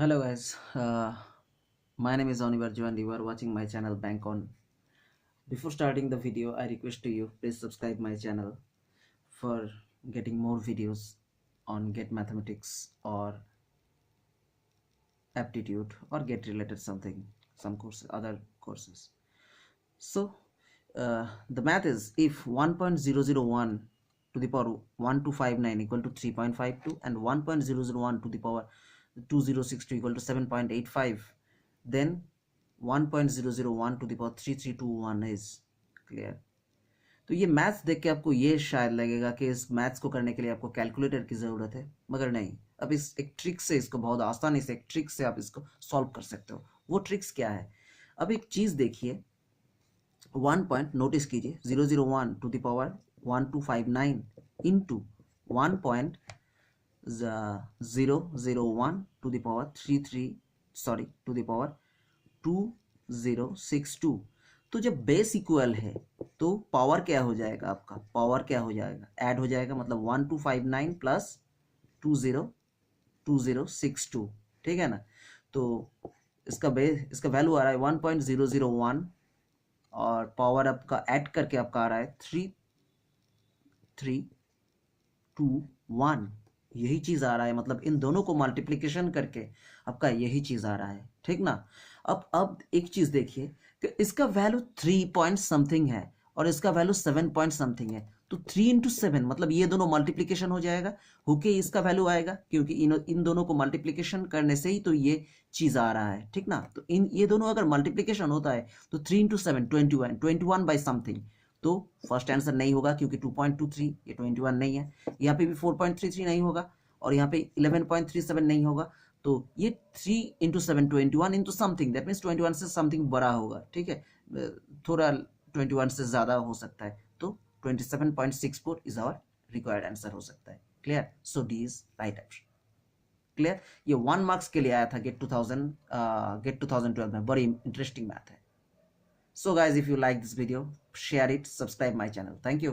Hello guys, my name is Onivarjo and you are watching my channel Bank On. Before starting the video, I request to you please subscribe my channel for getting more videos on get mathematics or aptitude or get related something, some courses, other courses. So the math is if 1.001 to the power 1259 equal to 3.52 and 1.001 to the power 2062 equal to 7.85, then 1.001 to the power 3321 is clear. तो ये maths देख के आपको ये शायद लगेगा कि इस मैथ्स को करने के लिए आपको कैलकुलेटर की ज़रूरत है, मगर नहीं. अब इस एक ट्रिक से इसको बहुत आसानी से एक ट्रिक से आप इसको सॉल्व कर सकते हो. वो ट्रिक्स क्या है? अब एक चीज़ देखिए, 1 पॉइंट नोटिस कीजिए, 001 to the power 1259 into 1.001 to the power to the power 2062. तो जब बेस इक्वल है तो पावर क्या हो जाएगा? आपका पावर क्या हो जाएगा? ऐड हो जाएगा, मतलब 1259 प्लस 2062. ठीक है ना? तो इसका इसका वैल्यू आ रहा है 1.001 और पावर आपका ऐड करके आपका आ रहा है 3321. यही चीज आ रहा है, मतलब इन दोनों को मल्टीप्लिकेशन करके आपका यही चीज आ रहा है. ठीक ना? अब एक चीज देखिए कि इसका वैल्यू 3 पॉइंट समथिंग है और इसका वैल्यू 7 पॉइंट समथिंग है. तो 3 इंटू 7 मतलब ये दोनों मल्टीप्लिकेशन हो जाएगा, होके इसका वैल्यू आएगा, क्योंकि इन दोनों को मल्टीप्लिकेशन करने से ही तो ये चीज आ रहा है. ठीक ना? तो ये दोनों अगर मल्टीप्लिकेशन होता है तो 3 इंटू 7 21 बाई समथिंग. तो फर्स्ट आंसर नहीं होगा क्योंकि 2.23 ये 21 नहीं है. यहाँ पे भी 4.33 नहीं होगा और यहाँ पे 11.37 नहीं होगा. तो ये 3 into 7 21 into something, that means 21 से समथिंग बड़ा होगा. ठीक है, थोड़ा 21 से ज़्यादा हो सकता है. तो 27.64 इज आवर रिक्वायर्ड आंसर हो सकता है. Clear? So D is right option. Clear? ये 1 मार्क्स के लिए आया था गेट 2012 में. बड़ी इंटरेस्टिंग मैथ है. So guys, if you like this video, share it, subscribe my channel. Thank you.